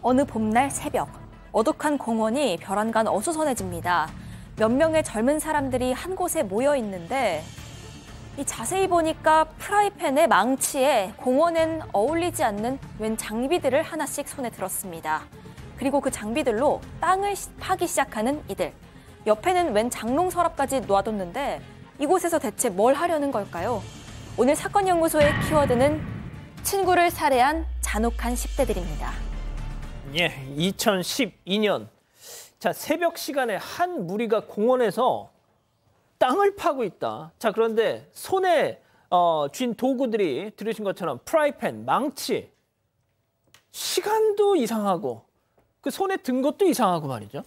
어느 봄날 새벽, 어둑한 공원이 벼랑간 어수선해집니다. 몇 명의 젊은 사람들이 한 곳에 모여 있는데 자세히 보니까 프라이팬에 망치에 공원엔 어울리지 않는 웬 장비들을 하나씩 손에 들었습니다. 그리고 그 장비들로 땅을 파기 시작하는 이들. 옆에는 웬 장롱 서랍까지 놓아뒀는데 이곳에서 대체 뭘 하려는 걸까요? 오늘 사건연구소의 키워드는 친구를 살해한 잔혹한 10대들입니다. 예, 2012년. 자, 새벽 시간에 한 무리가 공원에서 땅을 파고 있다. 자, 그런데 손에 쥔 도구들이 들으신 것처럼 프라이팬, 망치. 시간도 이상하고 그 손에 든 것도 이상하고 말이죠.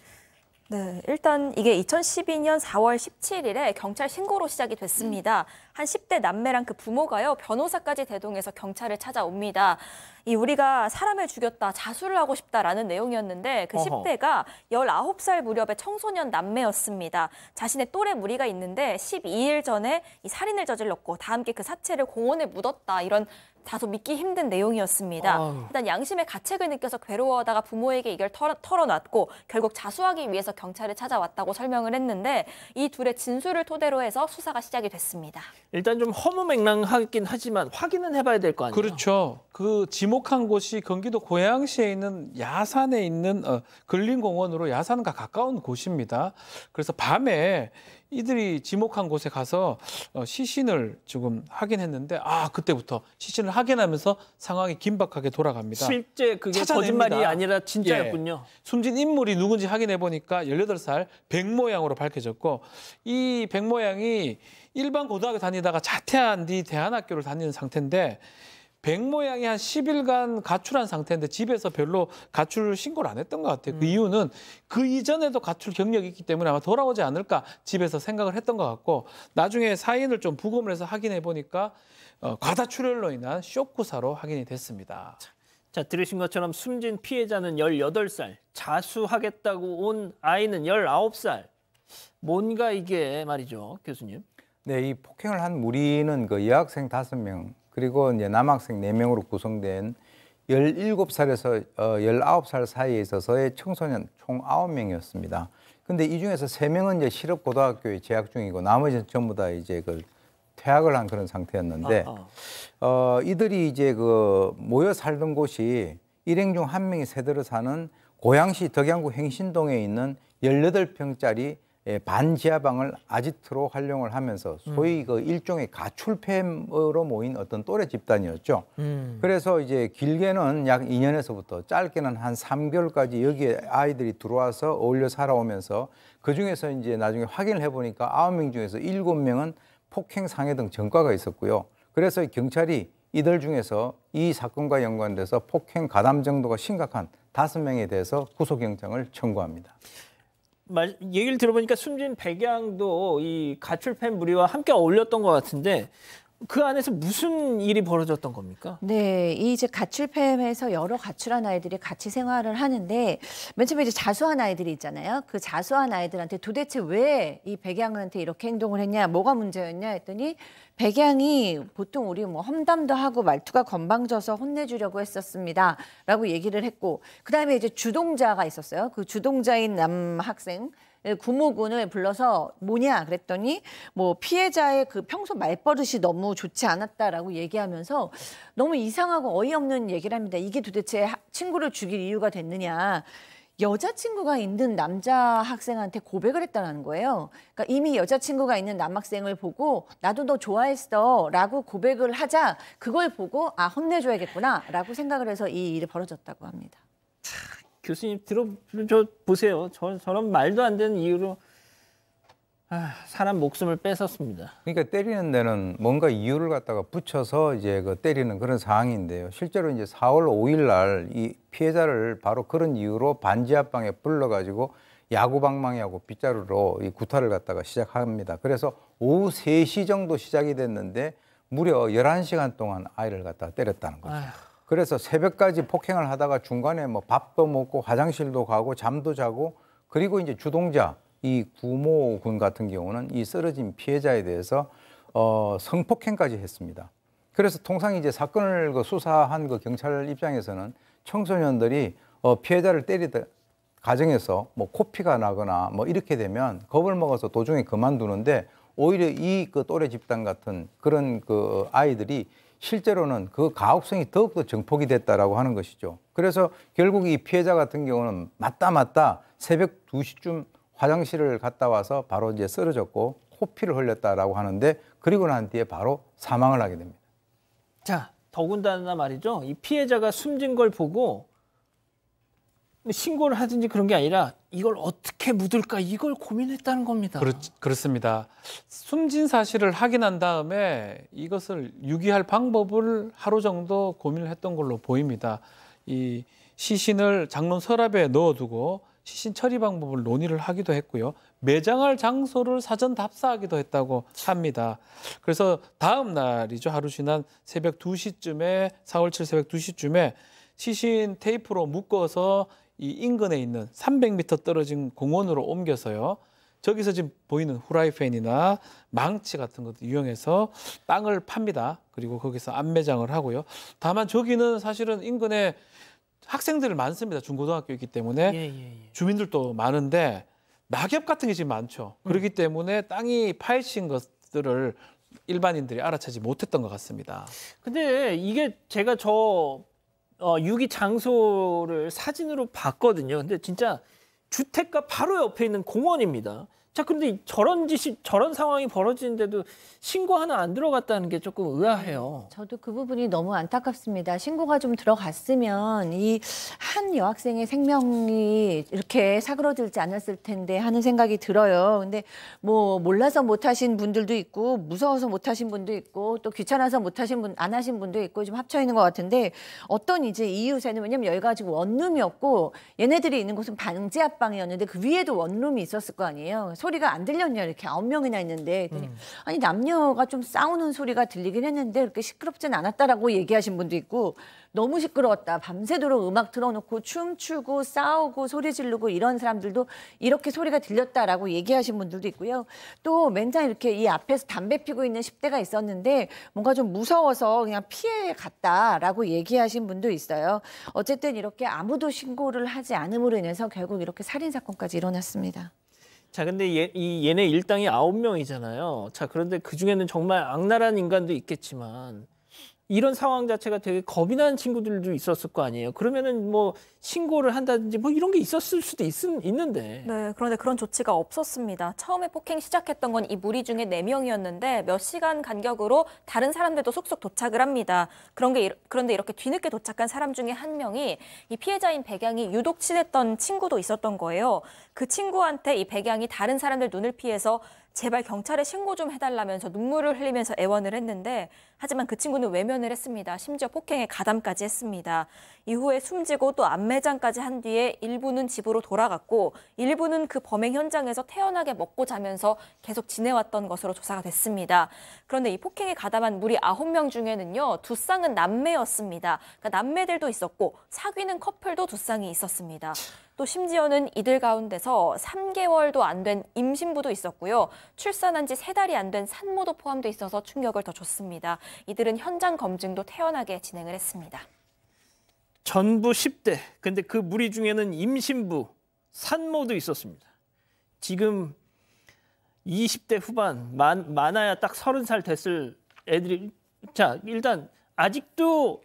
네, 일단 이게 2012년 4월 17일에 경찰 신고로 시작이 됐습니다. 한 10대 남매랑 그 부모가요, 변호사까지 대동해서 경찰을 찾아옵니다. 우리가 사람을 죽였다, 자수를 하고 싶다라는 내용이었는데 그 10대가 19살 무렵의 청소년 남매였습니다. 자신의 또래 무리가 있는데 12일 전에 이 살인을 저질렀고 다 함께 그 사체를 공원에 묻었다, 이런 다소 믿기 힘든 내용이었습니다. 일단 양심의 가책을 느껴서 괴로워하다가 부모에게 이걸 털어놨고 결국 자수하기 위해서 경찰을 찾아왔다고 설명을 했는데 이 둘의 진술을 토대로 해서 수사가 시작이 됐습니다. 일단 좀 허무맹랑하긴 하지만 확인은 해봐야 될 거 아니에요? 그렇죠. 그 지목한 곳이 경기도 고양시에 있는 야산에 있는 근린공원으로 야산과 가까운 곳입니다. 그래서 밤에 이들이 지목한 곳에 가서 시신을 지금 확인했는데 그때부터 시신을 확인하면서 상황이 긴박하게 돌아갑니다. 실제 그게 찾아냅니다. 거짓말이 아니라 진짜였군요. 예. 숨진 인물이 누군지 확인해 보니까 18살 백 모양으로 밝혀졌고 이 백 모양이 일반 고등학교 다니다가 자퇴한 뒤 대안학교를 다니는 상태인데 백 모양이 한 10일간 가출한 상태인데 집에서 별로 가출 신고를 안 했던 것 같아요. 그 이유는 그 이전에도 가출 경력이 있기 때문에 아마 돌아오지 않을까 집에서 생각을 했던 것 같고 나중에 사인을 좀 부검을 해서 확인해 보니까 과다출혈로 인한 쇼크사로 확인이 됐습니다. 자, 들으신 것처럼 숨진 피해자는 18살, 자수하겠다고 온 아이는 19살. 뭔가 이게 말이죠, 교수님? 네, 이 폭행을 한 무리는 그 여학생 5명, 그리고 이제 남학생 4명으로 구성된 17살에서 19살 사이에 있어서의 청소년 총 9명이었습니다. 근데 이 중에서 3명은 이제 실업고등학교에 재학 중이고 나머지는 전부 다 이제 그 퇴학을 한 그런 상태였는데 이들이 이제 그 모여 살던 곳이 일행 중 한 명이 세대로 사는 고양시 덕양구 행신동에 있는 18평짜리 반지하방을 아지트로 활용을 하면서 소위 그 일종의 가출팸으로 모인 어떤 또래 집단이었죠. 그래서 이제 길게는 약 2년에서부터 짧게는 한 3개월까지 여기에 아이들이 들어와서 어울려 살아오면서 그중에서 이제 나중에 확인을 해보니까 9명 중에서 7명은 폭행, 상해 등 전과가 있었고요. 그래서 경찰이 이들 중에서 이 사건과 연관돼서 폭행 가담 정도가 심각한 5명에 대해서 구속영장을 청구합니다. 얘기를 들어보니까 숨진 백양도 이 가출팸 무리와 함께 어울렸던 것 같은데 그 안에서 무슨 일이 벌어졌던 겁니까? 네, 이제 가출팸에서 여러 가출한 아이들이 같이 생활을 하는데 맨 처음에 이제 자수한 아이들이 있잖아요. 그 자수한 아이들한테 도대체 왜 이 백양한테 이렇게 행동을 했냐, 뭐가 문제였냐 했더니 백양이 보통 우리 뭐 험담도 하고 말투가 건방져서 혼내주려고 했었습니다 라고 얘기를 했고, 그다음에 이제 주동자가 있었어요. 그 주동자인 남학생 구모군을 불러서 뭐냐 그랬더니 뭐 피해자의 그 평소 말버릇이 너무 좋지 않았다라고 얘기하면서 너무 이상하고 어이없는 얘기를 합니다. 이게 도대체 친구를 죽일 이유가 됐느냐. 여자친구가 있는 남자 학생한테 고백을 했다는 거예요. 그러니까 이미 여자친구가 있는 남학생을 보고 나도 너 좋아했어 라고 고백을 하자 그걸 보고 혼내줘야겠구나 라고 생각을 해서 이 일이 벌어졌다고 합니다. 교수님 보세요. 저런 말도 안 되는 이유로 사람 목숨을 뺏었습니다. 그러니까 때리는 데는 뭔가 이유를 갖다가 붙여서 이제 그 때리는 그런 상황인데요. 실제로 이제 4월 5일 날 이 피해자를 바로 그런 이유로 반지하방에 불러가지고 야구방망이하고 빗자루로 이 구타를 갖다가 시작합니다. 그래서 오후 3시 정도 시작이 됐는데 무려 11시간 동안 아이를 갖다가 때렸다는 거죠. 그래서 새벽까지 폭행을 하다가 중간에 뭐 밥도 먹고 화장실도 가고 잠도 자고, 그리고 이제 주동자 이 구모군 같은 경우는 이 쓰러진 피해자에 대해서 성폭행까지 했습니다. 그래서 통상 이제 사건을 수사한 그 경찰 입장에서는 청소년들이 피해자를 때리다 가정에서 뭐 코피가 나거나 뭐 이렇게 되면 겁을 먹어서 도중에 그만두는데 오히려 이 그 또래 집단 같은 그런 그 아이들이 실제로는 그 가혹성이 더욱더 증폭이 됐다라고 하는 것이죠. 그래서 결국 이 피해자 같은 경우는 맞다 새벽 2시쯤 화장실을 갔다 와서 바로 이제 쓰러졌고 코피를 흘렸다라고 하는데 그리고 난 뒤에 바로 사망을 하게 됩니다. 자, 더군다나 말이죠. 이 피해자가 숨진 걸 보고 신고를 하든지 그런 게 아니라 이걸 어떻게 묻을까 이걸 고민했다는 겁니다. 그렇습니다. 숨진 사실을 확인한 다음에 이것을 유기할 방법을 하루 정도 고민을 했던 걸로 보입니다. 이 시신을 장롱 서랍에 넣어두고 시신 처리 방법을 논의를 하기도 했고요. 매장할 장소를 사전 답사하기도 했다고 합니다. 그래서 다음 날이죠. 하루 지난 새벽 2시쯤에 4월 7일 새벽 2시쯤에 시신 테이프로 묶어서 이 인근에 있는 300m 떨어진 공원으로 옮겨서요. 저기서 지금 보이는 후라이팬이나 망치 같은 것도 이용해서 땅을 팝니다. 그리고 거기서 안매장을 하고요. 다만 저기는 사실은 인근에 학생들이 많습니다. 중고등학교이기 때문에 주민들도 많은데 낙엽 같은 게 지금 많죠. 그렇기 때문에 땅이 파헤친 것들을 일반인들이 알아채지 못했던 것 같습니다. 근데 이게 제가 유기 장소를 사진으로 봤거든요. 근데 진짜 주택가 바로 옆에 있는 공원입니다. 자, 그런데 저런 상황이 벌어지는데도 신고 하나 안 들어갔다는 게 조금 의아해요. 저도 그 부분이 너무 안타깝습니다. 신고가 좀 들어갔으면 이 한 여학생의 생명이 이렇게 사그러들지 않았을 텐데 하는 생각이 들어요. 근데 뭐 몰라서 못하신 분들도 있고 무서워서 못하신 분도 있고 또 귀찮아서 안 하신 분도 있고 좀 합쳐 있는 것 같은데 어떤 이제 이유세는 왜냐면 여기 가지고 원룸이었고 얘네들이 있는 곳은 방지 앞방이었는데 그 위에도 원룸이 있었을 거 아니에요. 소리가 안 들렸냐 이렇게 9명이나 있는데 아니 남녀가 좀 싸우는 소리가 들리긴 했는데 그렇게 시끄럽진 않았다라고 얘기하신 분도 있고 너무 시끄러웠다. 밤새도록 음악 틀어놓고 춤추고 싸우고 소리 지르고 이런 사람들도 이렇게 소리가 들렸다라고 얘기하신 분들도 있고요. 또 맨날 이렇게 이 앞에서 담배 피고 있는 10대가 있었는데 뭔가 좀 무서워서 그냥 피해 갔다라고 얘기하신 분도 있어요. 어쨌든 이렇게 아무도 신고를 하지 않음으로 인해서 결국 이렇게 살인 사건까지 일어났습니다. 자, 근데 얘네 일당이 9명이잖아요. 자, 그런데 그중에는 정말 악랄한 인간도 있겠지만 이런 상황 자체가 되게 겁이 나는 친구들도 있었을 거 아니에요. 그러면은 뭐 신고를 한다든지 뭐 이런 게 있었을 수도 있는데. 네, 그런데 그런 조치가 없었습니다. 처음에 폭행 시작했던 건 이 무리 중에 4명이었는데 몇 시간 간격으로 다른 사람들도 속속 도착을 합니다. 그런데 이렇게 뒤늦게 도착한 사람 중에 한 명이 이 피해자인 백양이 유독 친했던 친구도 있었던 거예요. 그 친구한테 이 백양이 다른 사람들 눈을 피해서 제발 경찰에 신고 좀 해달라면서 눈물을 흘리면서 애원을 했는데 하지만 그 친구는 외면을 했습니다. 심지어 폭행에 가담까지 했습니다. 이후에 숨지고 또 안매장까지 한 뒤에 일부는 집으로 돌아갔고 일부는 그 범행 현장에서 태연하게 먹고 자면서 계속 지내왔던 것으로 조사가 됐습니다. 그런데 이 폭행에 가담한 무리 9명 중에는요. 2쌍은 남매였습니다. 그러니까 남매들도 있었고 사귀는 커플도 2쌍이 있었습니다. 또 심지어는 이들 가운데서 3개월도 안 된 임신부도 있었고요. 출산한 지 3달이 안 된 산모도 포함돼 있어서 충격을 더 줬습니다. 이들은 현장 검증도 태연하게 진행을 했습니다. 전부 10대. 근데 그 무리 중에는 임신부, 산모도 있었습니다. 지금 20대 후반, 많아야 딱 30살 됐을 애들이. 자, 일단 아직도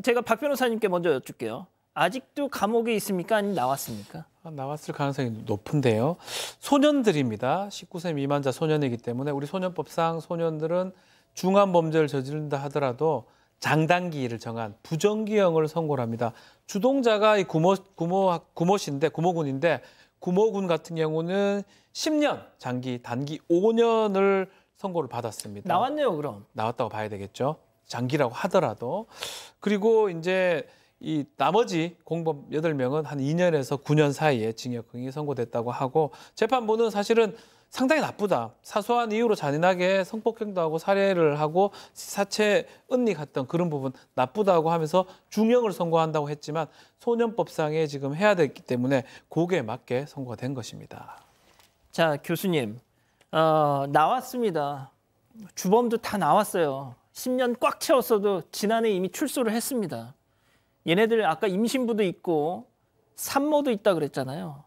제가 박 변호사님께 먼저 여쭙게요. 아직도 감옥에 있습니까? 아니면 나왔습니까? 나왔을 가능성이 높은데요. 소년들입니다. 19세 미만자 소년이기 때문에 우리 소년법상 소년들은 중한 범죄를 저지른다 하더라도 장단기를 정한 부정기형을 선고를 합니다. 주동자가 이 구모군인데 구모군 같은 경우는 10년, 장기, 단기 5년을 선고를 받았습니다. 나왔네요, 그럼. 나왔다고 봐야 되겠죠. 장기라고 하더라도. 그리고 이제 이 나머지 공범 8명은 한 2년에서 9년 사이에 징역형이 선고됐다고 하고 재판부는 사실은 상당히 나쁘다. 사소한 이유로 잔인하게 성폭행도 하고 살해를 하고 사체 은닉했던 그런 부분 나쁘다고 하면서 중형을 선고한다고 했지만 소년법상에 지금 해야 됐기 때문에 거기에 맞게 선고가 된 것입니다. 자, 교수님. 나왔습니다. 주범도 다 나왔어요. 10년 꽉 채웠어도 지난해 이미 출소를 했습니다. 얘네들 아까 임신부도 있고 산모도 있다 그랬잖아요.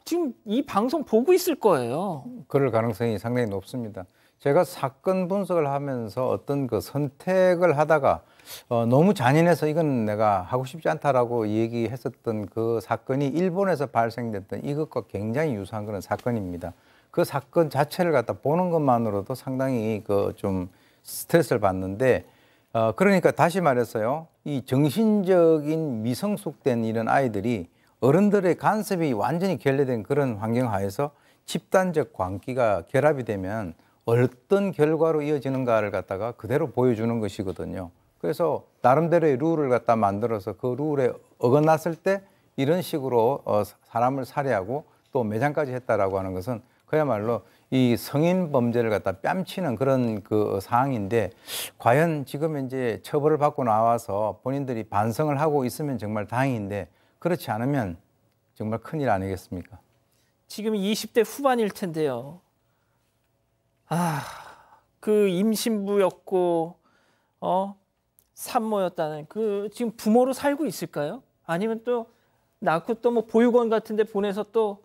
지금 이 방송 보고 있을 거예요. 그럴 가능성이 상당히 높습니다. 제가 사건 분석을 하면서 어떤 그 선택을 하다가 너무 잔인해서 이건 내가 하고 싶지 않다라고 얘기했었던 그 사건이 일본에서 발생됐던 이것과 굉장히 유사한 그런 사건입니다. 그 사건 자체를 갖다 보는 것만으로도 상당히 그 좀 스트레스를 받는데 그러니까 다시 말해서요, 이 정신적인 미성숙된 이런 아이들이 어른들의 간섭이 완전히 결례된 그런 환경 하에서 집단적 광기가 결합이 되면 어떤 결과로 이어지는가를 갖다가 그대로 보여주는 것이거든요. 그래서 나름대로의 룰을 갖다 만들어서 그 룰에 어긋났을 때 이런 식으로 사람을 살해하고 또 매장까지 했다라고 하는 것은 그야말로 이 성인 범죄를 갖다 뺨치는 그런 그 상황인데, 과연 지금 이제 처벌을 받고 나와서 본인들이 반성을 하고 있으면 정말 다행인데 그렇지 않으면 정말 큰일 아니겠습니까? 지금 20대 후반일 텐데요. 그 임신부였고 산모였다는 그 지금 부모로 살고 있을까요? 아니면 또 낳고 또 뭐 보육원 같은 데 보내서 또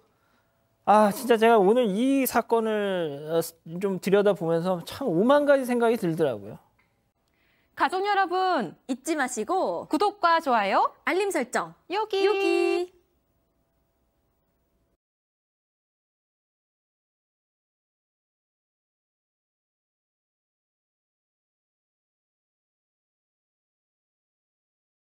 진짜 제가 오늘 이 사건을 좀 들여다보면서 참 오만 가지 생각이 들더라고요. 가족 여러분, 잊지 마시고 구독과 좋아요, 알림 설정 여기.